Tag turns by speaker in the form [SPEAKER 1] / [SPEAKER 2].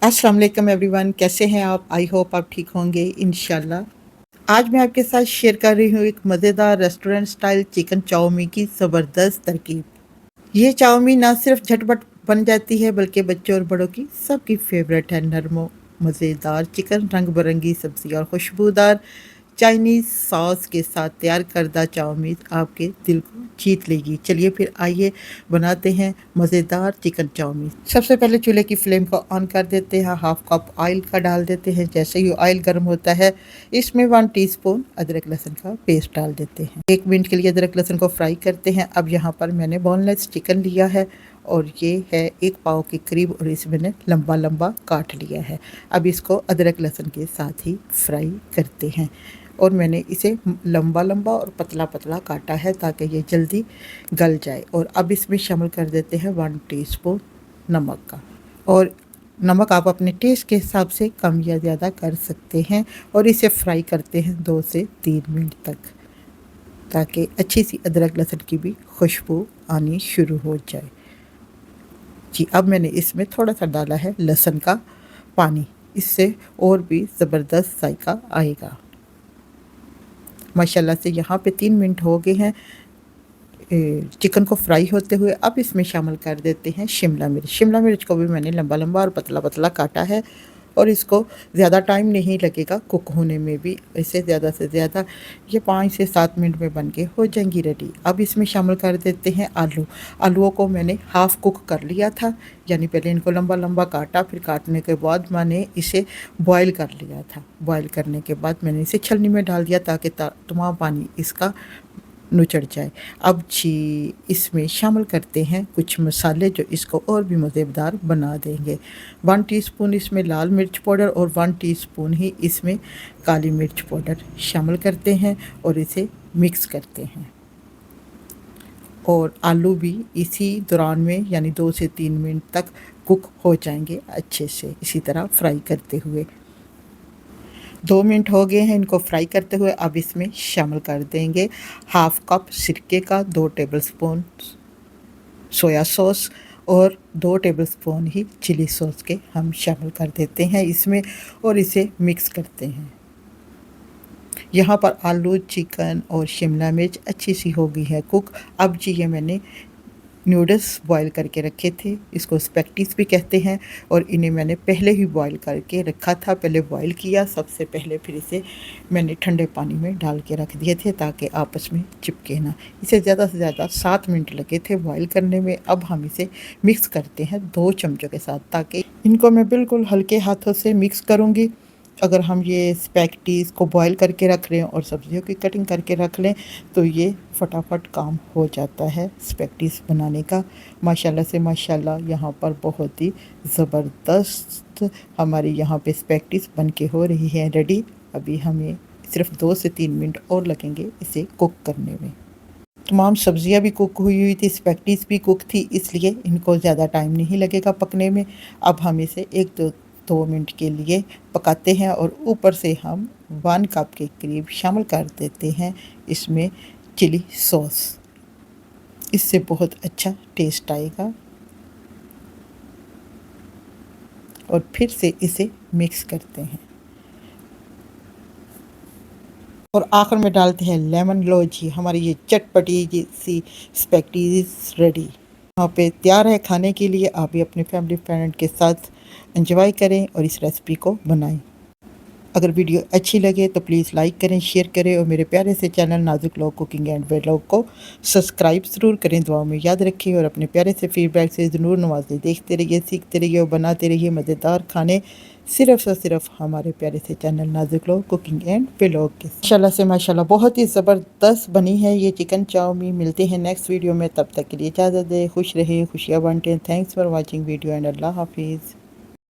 [SPEAKER 1] अस्सलाम वालेकुम एवरीवन, कैसे हैं आप? आई होप आप ठीक होंगे इंशाल्लाह। आज मैं आपके साथ शेयर कर रही हूँ एक मज़ेदार रेस्टोरेंट स्टाइल चिकन चाउमीन की ज़बरदस्त तरकीब। ये चाउमीन ना सिर्फ झटपट बन जाती है बल्कि बच्चों और बड़ों की सबकी फेवरेट है। नरम मज़ेदार चिकन, रंग बिरंगी सब्ज़ी और खुशबूदार चाइनीज़ सॉस के साथ तैयार करदा चाउमीन आपके दिल को जीत लेगी। चलिए फिर आइए बनाते हैं मज़ेदार चिकन चाउमीन। सबसे पहले चूल्हे की फ्लेम को ऑन कर देते हैं, हाफ कप ऑयल का डाल देते हैं। जैसे ही ऑयल गर्म होता है इसमें 1 टीस्पून अदरक लहसुन का पेस्ट डाल देते हैं। 1 मिनट के लिए अदरक लहसुन को फ्राई करते हैं। अब यहाँ पर मैंने बोनलेस चिकन लिया है और ये है 1 पाव के करीब और इसे मैंने लंबा लंबा काट लिया है। अब इसको अदरक लहसुन के साथ ही फ्राई करते हैं और मैंने इसे लंबा लंबा और पतला पतला काटा है ताकि ये जल्दी गल जाए। और अब इसमें शामिल कर देते हैं 1 टीस्पून नमक का। और नमक आप अपने टेस्ट के हिसाब से कम या ज़्यादा कर सकते हैं और इसे फ्राई करते हैं 2 से 3 मिनट तक ताकि अच्छी सी अदरक लहसुन की भी खुशबू आनी शुरू हो जाए। जी, अब मैंने इसमें थोड़ा सा डाला है लहसुन का पानी, इससे और भी ज़बरदस्त जायका आएगा। माशाल्लाह से यहाँ पे 3 मिनट हो गए हैं चिकन को फ्राई होते हुए। अब इसमें शामिल कर देते हैं शिमला मिर्च। शिमला मिर्च को भी मैंने लंबा लंबा और पतला पतला काटा है और इसको ज़्यादा टाइम नहीं लगेगा कुक होने में भी। इसे ज़्यादा से ज़्यादा ये 5 से 7 मिनट में बन के हो जाएंगी रेडी। अब इसमें शामिल कर देते हैं आलू। आलूओं को मैंने हाफ़ कुक कर लिया था, यानी पहले इनको लंबा लंबा काटा, फिर काटने के बाद मैंने इसे बॉयल कर लिया था। बॉयल करने के बाद मैंने इसे छलनी में डाल दिया ताकि तमाम पानी इसका नुचड़ जाए। अब जी इसमें शामिल करते हैं कुछ मसाले जो इसको और भी मज़ेदार बना देंगे। 1 टीस्पून इसमें लाल मिर्च पाउडर और 1 टीस्पून ही इसमें काली मिर्च पाउडर शामिल करते हैं और इसे मिक्स करते हैं। और आलू भी इसी दौरान में यानी 2 से 3 मिनट तक कुक हो जाएंगे अच्छे से, इसी तरह फ्राई करते हुए। 2 मिनट हो गए हैं इनको फ्राई करते हुए। अब इसमें शामिल कर देंगे हाफ़ कप सिरके का, 2 टेबलस्पून सोया सॉस और 2 टेबलस्पून ही चिली सॉस के हम शामिल कर देते हैं इसमें और इसे मिक्स करते हैं। यहाँ पर आलू, चिकन और शिमला मिर्च अच्छी सी हो गई है कुक। अब जी ये मैंने नूडल्स बॉईल करके रखे थे, इसको स्पैगेटीज़ भी कहते हैं, और इन्हें मैंने पहले ही बॉईल करके रखा था। पहले बॉईल किया सबसे पहले, फिर इसे मैंने ठंडे पानी में डाल के रख दिए थे ताकि आपस में चिपके ना। इसे ज़्यादा से ज़्यादा 7 मिनट लगे थे बॉईल करने में। अब हम इसे मिक्स करते हैं 2 चमचों के साथ ताकि इनको मैं बिल्कुल हल्के हाथों से मिक्स करूँगी। अगर हम ये स्पैगेटीज़ को बॉईल करके रख लें और सब्जियों की कटिंग करके रख लें तो ये फटाफट काम हो जाता है स्पैगेटीज़ बनाने का। माशाल्लाह से माशाल्लाह यहाँ पर बहुत ही ज़बरदस्त हमारी यहाँ पे स्पैगेटीज़ बन के हो रही है रेडी। अभी हमें सिर्फ 2 से 3 मिनट और लगेंगे इसे कुक करने में। तमाम सब्ज़ियाँ भी कुक हुई थी, स्पैगेटीज़ भी कुक थी, इसलिए इनको ज़्यादा टाइम नहीं लगेगा पकने में। अब हम इसे 1-2 मिनट के लिए पकाते हैं और ऊपर से हम 1 कप के करीब शामिल कर देते हैं इसमें चिली सॉस। इससे बहुत अच्छा टेस्ट आएगा। और फिर से इसे मिक्स करते हैं और आखिर में डालते हैं लेमन। लो जी, हमारी ये चटपटी सी स्पैगेटीज़ रेडी यहाँ पे तैयार है खाने के लिए। आप भी अपने फैमिली फ्रेंड के साथ एंजॉय करें और इस रेसिपी को बनाएं। अगर वीडियो अच्छी लगे तो प्लीज़ लाइक करें, शेयर करें और मेरे प्यारे से चैनल नाजुक लोग कुकिंग एंड व्लॉग को सब्सक्राइब ज़रूर करें। दुआओं में याद रखिए और अपने प्यारे से फीडबैक से ज़रूर नवाजें। देखते रहिए, सीखते रहिए और बनाते रहिए मज़ेदार खाने सिर्फ़ और सिर्फ हमारे प्यारे से चैनल नाजुक लोग कुकिंग एंड व्लॉग के। माशाल्लाह से माशाल्लाह बहुत ही ज़बरदस्त बनी है ये चिकन चाउमीन। मिलते हैं नेक्स्ट वीडियो में, तब तक के लिए इजाज़त दें। खुश रहिए, खुशियाँ बांटें। Thanks for watching video and अल्लाह हाफिज़।